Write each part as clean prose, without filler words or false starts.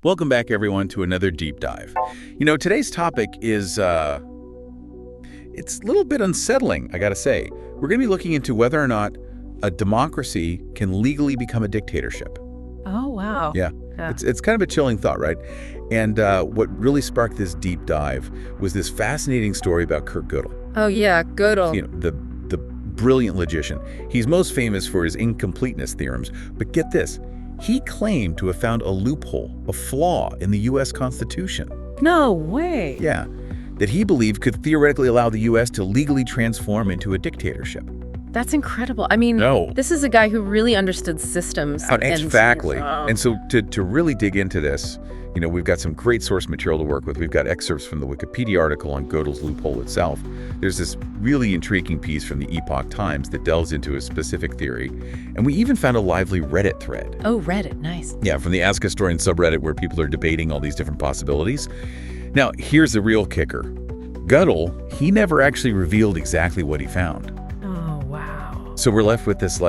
Welcome back, everyone, to another deep dive. Today's topic is, it's a little bit unsettling, I gotta say. We're gonna be looking into whether or not a democracy can legally become a dictatorship. Oh, wow. Yeah. It's kind of a chilling thought, right? And what really sparked this deep dive was this fascinating story about Kurt Gödel. Oh, yeah, Gödel. The brilliant logician. He's most famous for his incompleteness theorems, but get this. He claimed to have found a loophole, a flaw in the U.S. Constitution. No way. Yeah, that he believed could theoretically allow the U.S. to legally transform into a dictatorship. That's incredible. I mean, This is a guy who really understood systems. Exactly. And so to really dig into this, we've got some great source material to work with. We've got excerpts from the Wikipedia article on Gödel's loophole itself. There's this really intriguing piece from the Epoch Times that delves into a specific theory. And we even found a lively Reddit thread. Oh, Reddit. Nice. Yeah, from the Ask a Historian subreddit where people are debating all these different possibilities. Now, here's the real kicker. Gödel, he never actually revealed exactly what he found. Oh, wow. So we're left with this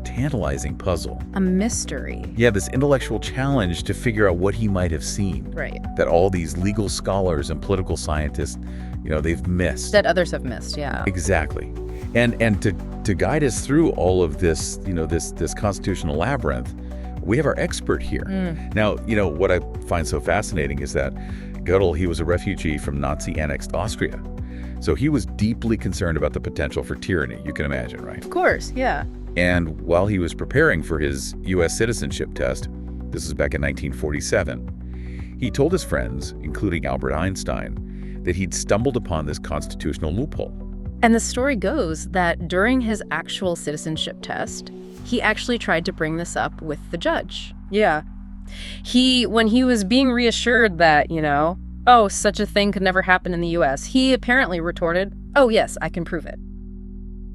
tantalizing puzzle. A mystery. Yeah, this intellectual challenge to figure out what he might have seen. Right. That all these legal scholars and political scientists, they've missed. That others have missed, yeah. Exactly. And to guide us through all of this, this constitutional labyrinth, we have our expert here. Now, what I find so fascinating is that Gödel, he was a refugee from Nazi-annexed Austria. So he was deeply concerned about the potential for tyranny, you can imagine, right? Of course, yeah. And while he was preparing for his U.S. citizenship test, this was back in 1947, he told his friends, including Albert Einstein, that he'd stumbled upon this constitutional loophole. And the story goes that during his actual citizenship test, he actually tried to bring this up with the judge. Yeah. When he was being reassured that, such a thing could never happen in the U.S., he apparently retorted, oh, yes, I can prove it.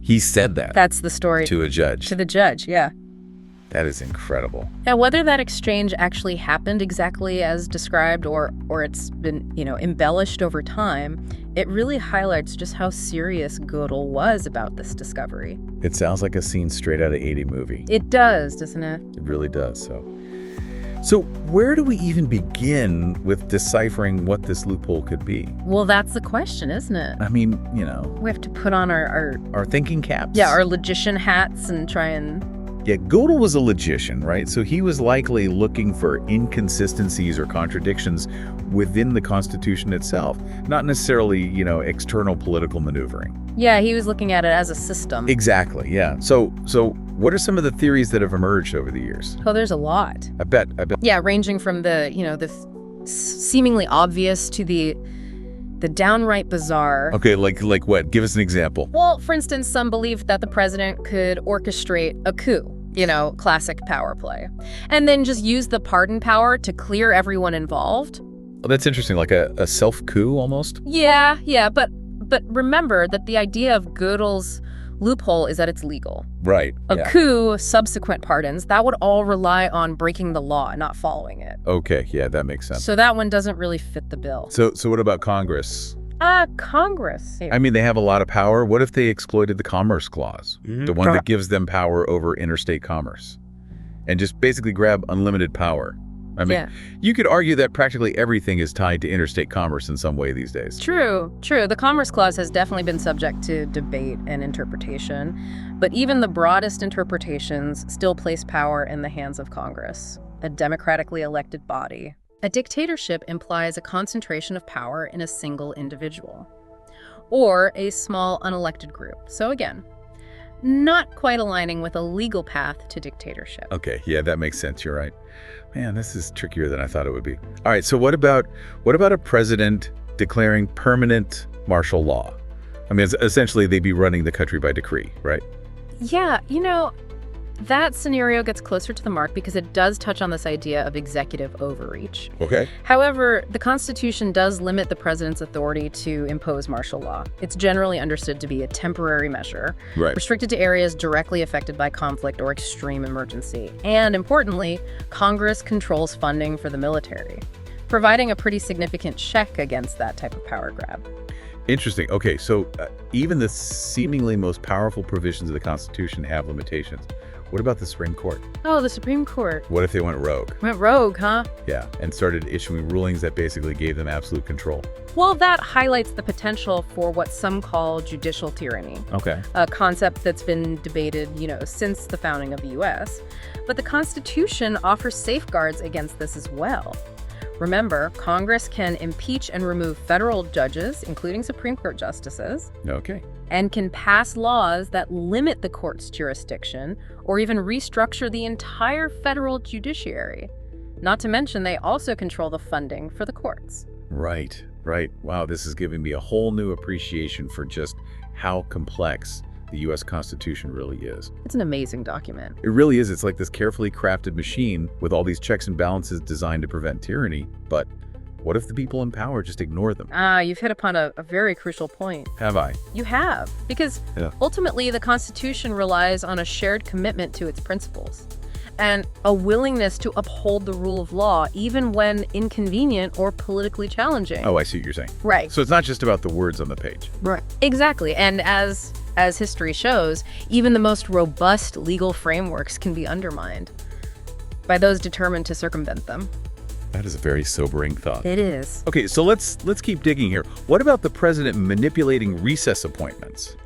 He said that. That's the story. To a judge. To the judge, yeah. That is incredible. Now, whether that exchange actually happened exactly as described or it's been, embellished over time, it really highlights just how serious Gödel was about this discovery. It sounds like a scene straight out of an '80 movie. It does, doesn't it? It really does. So where do we even begin with deciphering what this loophole could be? Well, that's the question, isn't it? I mean, we have to put on our thinking caps. Yeah, our logician hats and try and... Yeah, Gödel was a logician, right? So he was likely looking for inconsistencies or contradictions within the Constitution itself, not necessarily, external political maneuvering. Yeah, he was looking at it as a system. Exactly, yeah. So what are some of the theories that have emerged over the years? Oh, there's a lot. I bet. Yeah, ranging from the seemingly obvious to the downright bizarre. Okay, like what? Give us an example. Well, for instance, some believed that the president could orchestrate a coup, classic power play, and then just use the pardon power to clear everyone involved. Oh, that's interesting, like a self-coup almost? Yeah, but remember that the idea of Gödel's loophole is that it's legal. Right. A coup, subsequent pardons, that would all rely on breaking the law, not following it. Okay, yeah, that makes sense. So that one doesn't really fit the bill. So what about Congress? Congress. I mean, they have a lot of power. What if they exploited the Commerce Clause, the one that gives them power over interstate commerce, and just basically grab unlimited power? I mean, You could argue that practically everything is tied to interstate commerce in some way these days. True. The Commerce Clause has definitely been subject to debate and interpretation, but even the broadest interpretations still place power in the hands of Congress, a democratically elected body. A dictatorship implies a concentration of power in a single individual, or a small unelected group. So again, not quite aligning with a legal path to dictatorship. Okay, yeah, that makes sense. You're right. Man, this is trickier than I thought it would be. All right, so what about a president declaring permanent martial law? I mean, essentially, they'd be running the country by decree, right? Yeah, that scenario gets closer to the mark because it does touch on this idea of executive overreach. Okay. However, the Constitution does limit the president's authority to impose martial law. It's generally understood to be a temporary measure, restricted to areas directly affected by conflict or extreme emergency. And importantly, Congress controls funding for the military, providing a pretty significant check against that type of power grab. Interesting. Okay, so even the seemingly most powerful provisions of the Constitution have limitations. What about the Supreme Court? Oh, the Supreme Court. What if they went rogue? Went rogue, huh? Yeah, and started issuing rulings that basically gave them absolute control. Well, that highlights the potential for what some call judicial tyranny. Okay. A concept that's been debated, since the founding of the U.S. But the Constitution offers safeguards against this as well. Remember, Congress can impeach and remove federal judges, including Supreme Court justices. Okay. And can pass laws that limit the court's jurisdiction or even restructure the entire federal judiciary. Not to mention, they also control the funding for the courts. Right. Wow, this is giving me a whole new appreciation for just how complex the U.S. Constitution really is. It's an amazing document. It really is. It's like this carefully crafted machine with all these checks and balances designed to prevent tyranny. But what if the people in power just ignore them? You've hit upon a very crucial point. Have I? You have, because ultimately the Constitution relies on a shared commitment to its principles and a willingness to uphold the rule of law even when inconvenient or politically challenging. Oh, I see what you're saying. Right. So it's not just about the words on the page. Right. Exactly. And as history shows, even the most robust legal frameworks can be undermined by those determined to circumvent them. That is a very sobering thought. It is. Okay, so let's keep digging here. What about the president manipulating recess appointments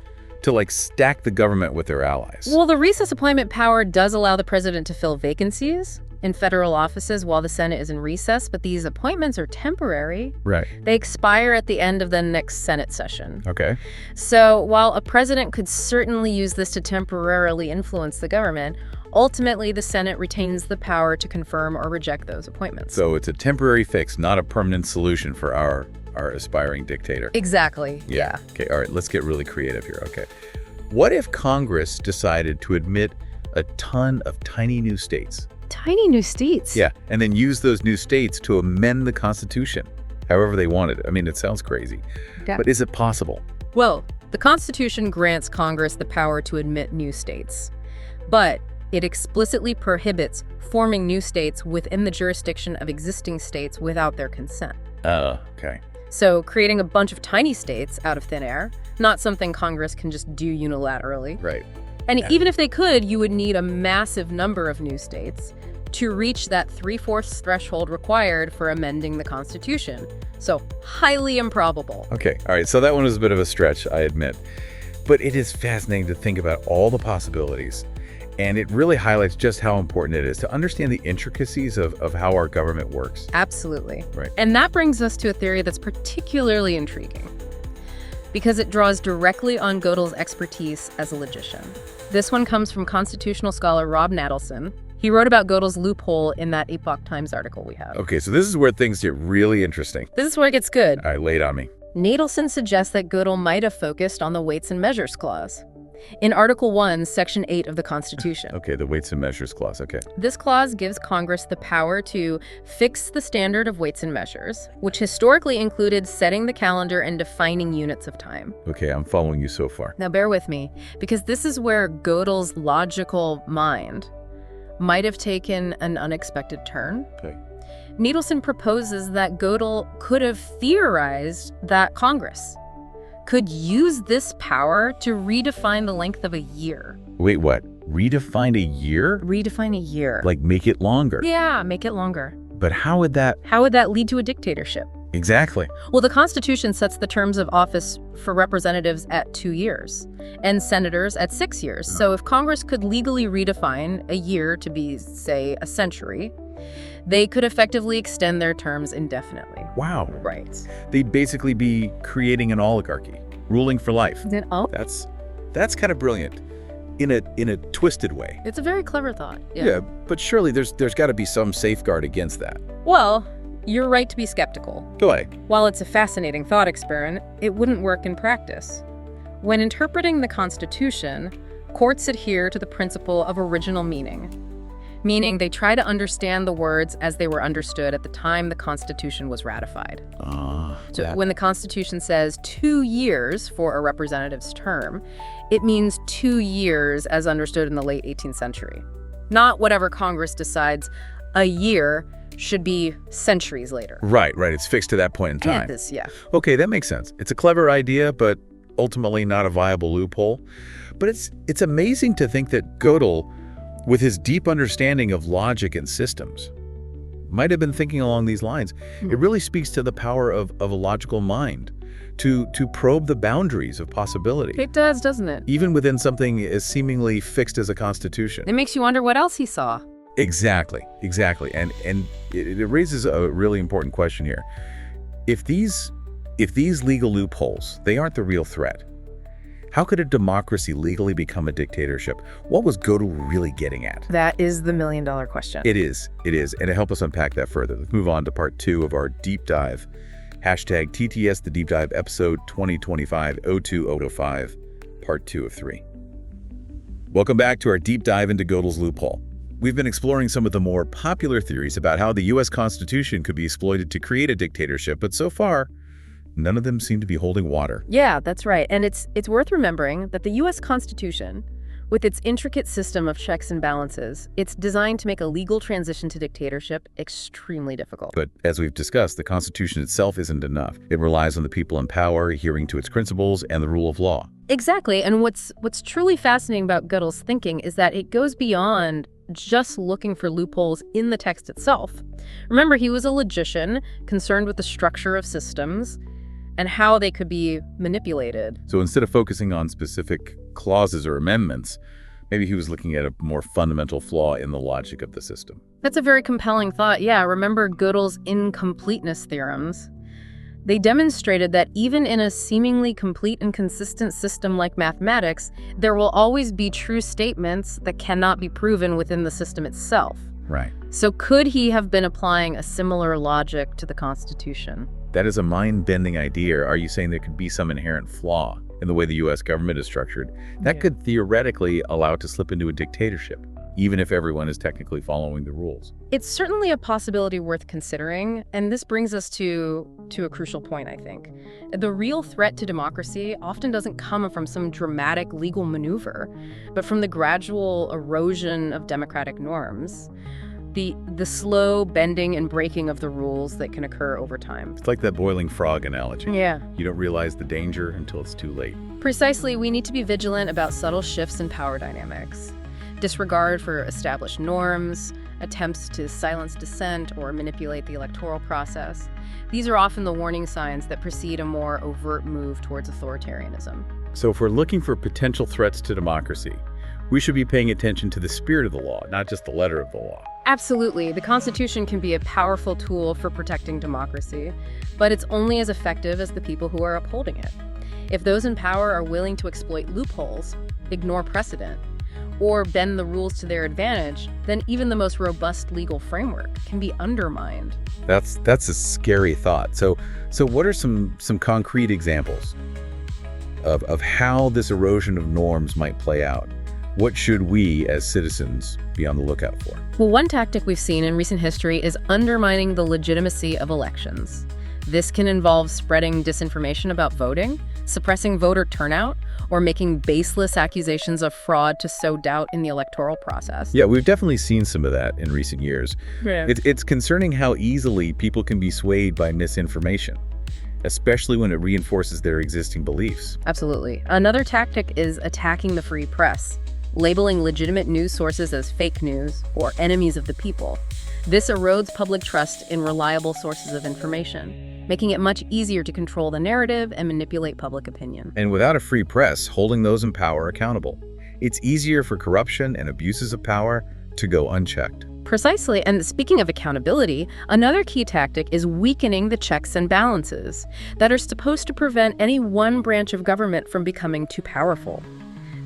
to stack the government with their allies? Well, the recess appointment power does allow the president to fill vacancies in federal offices while the Senate is in recess, but these appointments are temporary. Right. They expire at the end of the next Senate session. Okay. So while a president could certainly use this to temporarily influence the government, ultimately the Senate retains the power to confirm or reject those appointments. So it's a temporary fix, not a permanent solution for our aspiring dictator. Exactly. Yeah. Okay, all right, let's get really creative here. Okay. What if Congress decided to admit a ton of tiny new states? Tiny new states? Yeah, and then use those new states to amend the Constitution however they wanted. I mean, it sounds crazy, but is it possible? Well, the Constitution grants Congress the power to admit new states, but it explicitly prohibits forming new states within the jurisdiction of existing states without their consent. Oh, okay. So creating a bunch of tiny states out of thin air, not something Congress can just do unilaterally. Right. And even if they could, you would need a massive number of new states to reach that 3/4 threshold required for amending the Constitution. So highly improbable. Okay, all right, so that one was a bit of a stretch, I admit. But it is fascinating to think about all the possibilities. And it really highlights just how important it is to understand the intricacies of how our government works. Absolutely. Right. And that brings us to a theory that's particularly intriguing because it draws directly on Gödel's expertise as a logician. This one comes from constitutional scholar Rob Nadelson. He wrote about Gödel's loophole in that Epoch Times article we have. Okay, so this is where things get really interesting. This is where it gets good. All right, lay it on me. Nadelson suggests that Gödel might have focused on the weights and measures clause in Article 1, Section 8 of the Constitution. Okay, the weights and measures clause, okay. This clause gives Congress the power to fix the standard of weights and measures, which historically included setting the calendar and defining units of time. Okay, I'm following you so far. Now bear with me, because this is where Gödel's logical mind might have taken an unexpected turn. Okay. Nadelson proposes that Gödel could have theorized that Congress could use this power to redefine the length of a year. Wait, what? Redefine a year? Redefine a year. Like make it longer? Yeah, make it longer. But how would that... How would that lead to a dictatorship? Exactly. Well, the Constitution sets the terms of office for representatives at 2 years and senators at 6 years. So if Congress could legally redefine a year to be, say, a century, they could effectively extend their terms indefinitely. Wow. Right. They'd basically be creating an oligarchy, ruling for life. Oh. That's kind of brilliant in a twisted way. It's a very clever thought. Yeah, but surely there's got to be some safeguard against that. Well, you're right to be skeptical. Go ahead. While it's a fascinating thought experiment, it wouldn't work in practice. When interpreting the Constitution, courts adhere to the principle of original meaning they try to understand the words as they were understood at the time the Constitution was ratified. So when the Constitution says 2 years for a representative's term, it means 2 years as understood in the late 18th century. Not whatever Congress decides a year should be centuries later. Right. It's fixed to that point in time. Yeah. Okay, that makes sense. It's a clever idea, but ultimately not a viable loophole. But it's amazing to think that Gödel with his deep understanding of logic and systems, might have been thinking along these lines. It really speaks to the power of a logical mind to probe the boundaries of possibility. It does, doesn't it? Even within something as seemingly fixed as a constitution. It makes you wonder what else he saw. Exactly. And it raises a really important question here. If these legal loopholes, they aren't the real threat, how could a democracy legally become a dictatorship? What was Gödel really getting at? That is the million-dollar question. It is. And to help us unpack that further, let's move on to part 2 of our deep dive. Hashtag TTS The Deep Dive, episode 2025-02005, part 2 of 3. Welcome back to our deep dive into Gödel's loophole. We've been exploring some of the more popular theories about how the U.S. Constitution could be exploited to create a dictatorship, but so far, none of them seem to be holding water. Yeah, that's right. And it's worth remembering that the U.S. Constitution, with its intricate system of checks and balances, it's designed to make a legal transition to dictatorship extremely difficult. But as we've discussed, the Constitution itself isn't enough. It relies on the people in power adhering to its principles and the rule of law. Exactly. And what's truly fascinating about Gödel's thinking is that it goes beyond just looking for loopholes in the text itself. Remember, he was a logician concerned with the structure of systems and how they could be manipulated. So instead of focusing on specific clauses or amendments, maybe he was looking at a more fundamental flaw in the logic of the system. That's a very compelling thought. Yeah, remember Gödel's incompleteness theorems? They demonstrated that even in a seemingly complete and consistent system like mathematics, there will always be true statements that cannot be proven within the system itself. Right. So could he have been applying a similar logic to the Constitution? That is a mind-bending idea. Are you saying there could be some inherent flaw in the way the U.S. government is structured that could theoretically allow it to slip into a dictatorship, even if everyone is technically following the rules? It's certainly a possibility worth considering, and this brings us to a crucial point, I think. The real threat to democracy often doesn't come from some dramatic legal maneuver, but from the gradual erosion of democratic norms. The slow bending and breaking of the rules that can occur over time. It's like that boiling frog analogy. Yeah. You don't realize the danger until it's too late. Precisely, we need to be vigilant about subtle shifts in power dynamics. Disregard for established norms, attempts to silence dissent or manipulate the electoral process. These are often the warning signs that precede a more overt move towards authoritarianism. So if we're looking for potential threats to democracy, we should be paying attention to the spirit of the law, not just the letter of the law. Absolutely. The Constitution can be a powerful tool for protecting democracy, but it's only as effective as the people who are upholding it. If those in power are willing to exploit loopholes, ignore precedent, or bend the rules to their advantage, then even the most robust legal framework can be undermined. That's a scary thought. So what are some concrete examples of how this erosion of norms might play out? What should we, as citizens, be on the lookout for? Well, one tactic we've seen in recent history is undermining the legitimacy of elections. This can involve spreading disinformation about voting, suppressing voter turnout, or making baseless accusations of fraud to sow doubt in the electoral process. Yeah, we've definitely seen some of that in recent years. Yeah. It's concerning how easily people can be swayed by misinformation, especially when it reinforces their existing beliefs. Absolutely. Another tactic is attacking the free press, labeling legitimate news sources as fake news or enemies of the people. This erodes public trust in reliable sources of information, making it much easier to control the narrative and manipulate public opinion. And without a free press holding those in power accountable, it's easier for corruption and abuses of power to go unchecked. Precisely. And speaking of accountability, another key tactic is weakening the checks and balances that are supposed to prevent any one branch of government from becoming too powerful.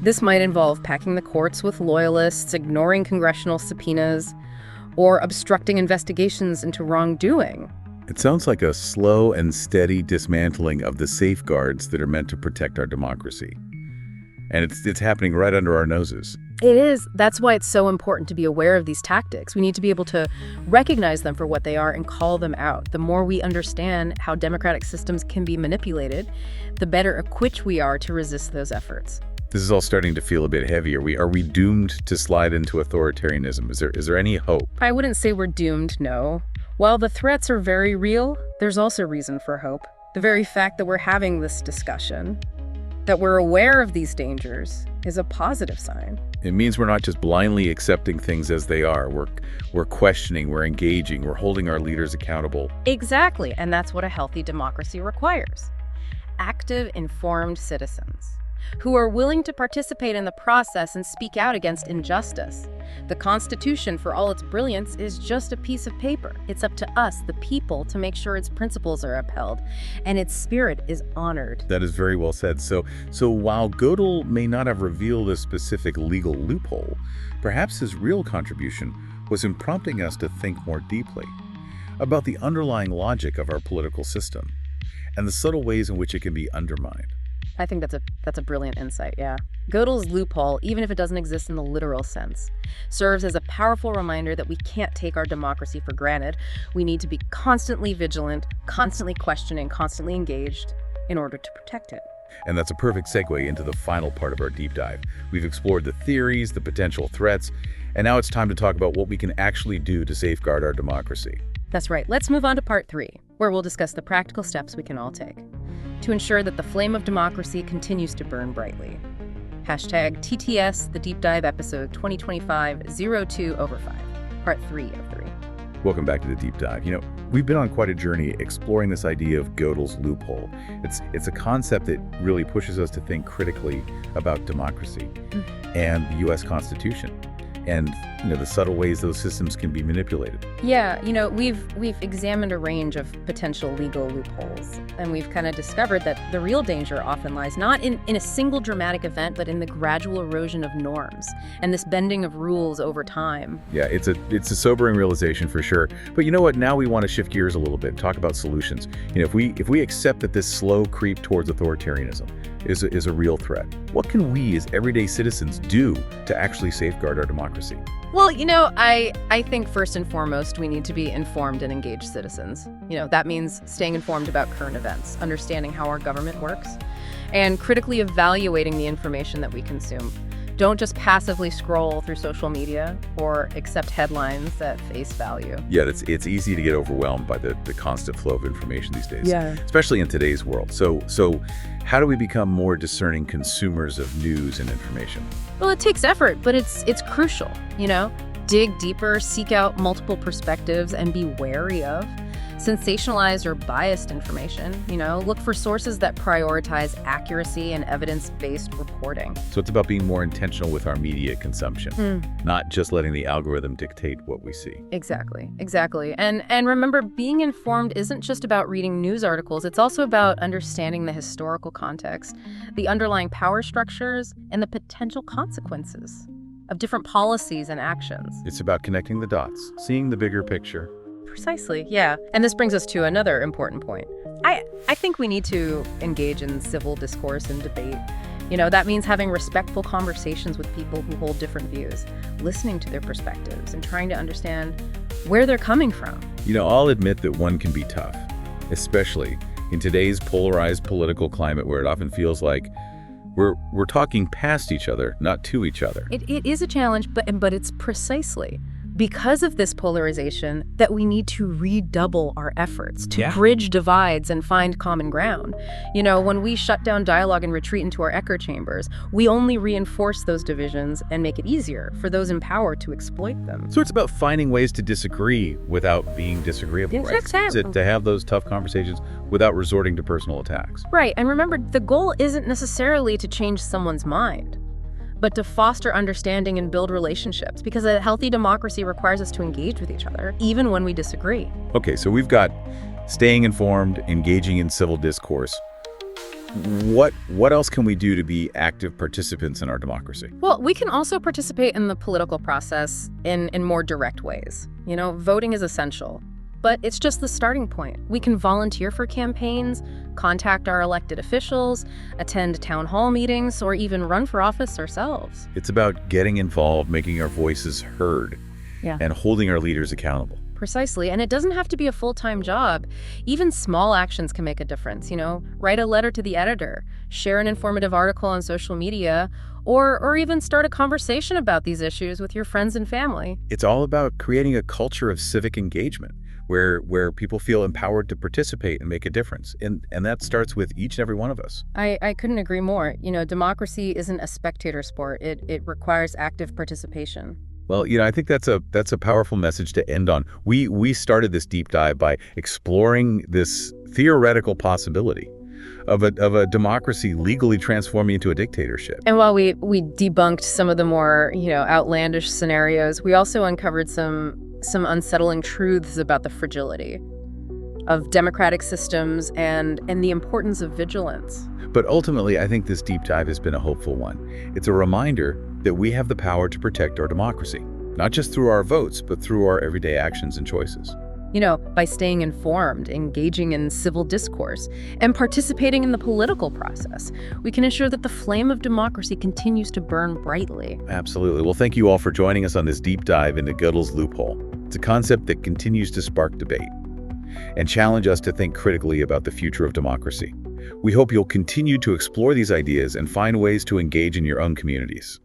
This might involve packing the courts with loyalists, ignoring congressional subpoenas, or obstructing investigations into wrongdoing. It sounds like a slow and steady dismantling of the safeguards that are meant to protect our democracy. And it's happening right under our noses. It is. That's why it's so important to be aware of these tactics. We need to be able to recognize them for what they are and call them out. The more we understand how democratic systems can be manipulated, the better equipped we are to resist those efforts. This is all starting to feel a bit heavy. Are we doomed to slide into authoritarianism? Is there any hope? I wouldn't say we're doomed, no. While the threats are very real, there's also reason for hope. The very fact that we're having this discussion. That we're aware of these dangers is a positive sign. It means we're not just blindly accepting things as they are. We're questioning, we're engaging, we're holding our leaders accountable. Exactly, and that's what a healthy democracy requires. Active, informed citizens who are willing to participate in the process and speak out against injustice. The Constitution, for all its brilliance, is just a piece of paper. It's up to us, the people, to make sure its principles are upheld and its spirit is honored. That is very well said. So while Gödel may not have revealed a specific legal loophole, perhaps his real contribution was in prompting us to think more deeply about the underlying logic of our political system and the subtle ways in which it can be undermined. I think that's a brilliant insight, yeah. Gödel's loophole, even if it doesn't exist in the literal sense, serves as a powerful reminder that we can't take our democracy for granted. We need to be constantly vigilant, constantly questioning, constantly engaged in order to protect it. And that's a perfect segue into the final part of our deep dive. We've explored the theories, the potential threats, and now it's time to talk about what we can actually do to safeguard our democracy. That's right. Let's move on to part 3, where we'll discuss the practical steps we can all take to ensure that the flame of democracy continues to burn brightly. Hashtag TTS, the Deep Dive episode 2025-02/5, part 3 of 3. Welcome back to the Deep Dive. We've been on quite a journey exploring this idea of Gödel's loophole. It's a concept that really pushes us to think critically about democracy and the U.S. Constitution and the subtle ways those systems can be manipulated. Yeah, we've examined a range of potential legal loopholes, and we've kind of discovered that the real danger often lies not in a single dramatic event, but in the gradual erosion of norms and this bending of rules over time. Yeah, it's a sobering realization for sure. But you know what? Now we want to shift gears a little bit, talk about solutions. If we accept that this slow creep towards authoritarianism is a real threat, what can we as everyday citizens do to actually safeguard our democracy? Well, I think first and foremost, we need to be informed and engaged citizens. That means staying informed about current events, understanding how our government works, and critically evaluating the information that we consume. Don't just passively scroll through social media or accept headlines at face value. Yeah, it's easy to get overwhelmed by the constant flow of information these days, Yeah. especially in today's world. So how do we become more discerning consumers of news and information? Well, it takes effort, but it's crucial, Dig deeper, seek out multiple perspectives, and be wary of sensationalized or biased information. Look for sources that prioritize accuracy and evidence-based reporting. So it's about being more intentional with our media consumption, not just letting the algorithm dictate what we see. Exactly. And remember, being informed isn't just about reading news articles. It's also about understanding the historical context, the underlying power structures, and the potential consequences of different policies and actions. It's about connecting the dots, seeing the bigger picture. Precisely, yeah. And this brings us to another important point. I think we need to engage in civil discourse and debate. That means having respectful conversations with people who hold different views, listening to their perspectives, and trying to understand where they're coming from. I'll admit that one can be tough, especially in today's polarized political climate where it often feels like we're talking past each other, not to each other. It is a challenge, but it's precisely because of this polarization that we need to redouble our efforts to bridge divides and find common ground. When we shut down dialogue and retreat into our echo chambers, we only reinforce those divisions and make it easier for those in power to exploit them. So it's about finding ways to disagree without being disagreeable, Yes, right? exactly. To have those tough conversations without resorting to personal attacks. Right, and remember, the goal isn't necessarily to change someone's mind, but to foster understanding and build relationships, because a healthy democracy requires us to engage with each other, even when we disagree. Okay, so we've got staying informed, engaging in civil discourse. What else can we do to be active participants in our democracy? Well, we can also participate in the political process in more direct ways. Voting is essential, but it's just the starting point. We can volunteer for campaigns, contact our elected officials, attend town hall meetings, or even run for office ourselves. It's about getting involved, making our voices heard, and holding our leaders accountable. Precisely, and it doesn't have to be a full-time job. Even small actions can make a difference, Write a letter to the editor, share an informative article on social media, or even start a conversation about these issues with your friends and family. It's all about creating a culture of civic engagement, where people feel empowered to participate and make a difference. And that starts with each and every one of us. I couldn't agree more. Democracy isn't a spectator sport. It requires active participation. Well, I think that's a powerful message to end on. We started this deep dive by exploring this theoretical possibility of a democracy legally transforming into a dictatorship. And while we debunked some of the more, outlandish scenarios, we also uncovered some unsettling truths about the fragility of democratic systems and the importance of vigilance. But ultimately, I think this deep dive has been a hopeful one. It's a reminder that we have the power to protect our democracy, not just through our votes, but through our everyday actions and choices. By staying informed, engaging in civil discourse, and participating in the political process, we can ensure that the flame of democracy continues to burn brightly. Absolutely. Well, thank you all for joining us on this deep dive into Gödel's loophole. It's a concept that continues to spark debate and challenge us to think critically about the future of democracy. We hope you'll continue to explore these ideas and find ways to engage in your own communities.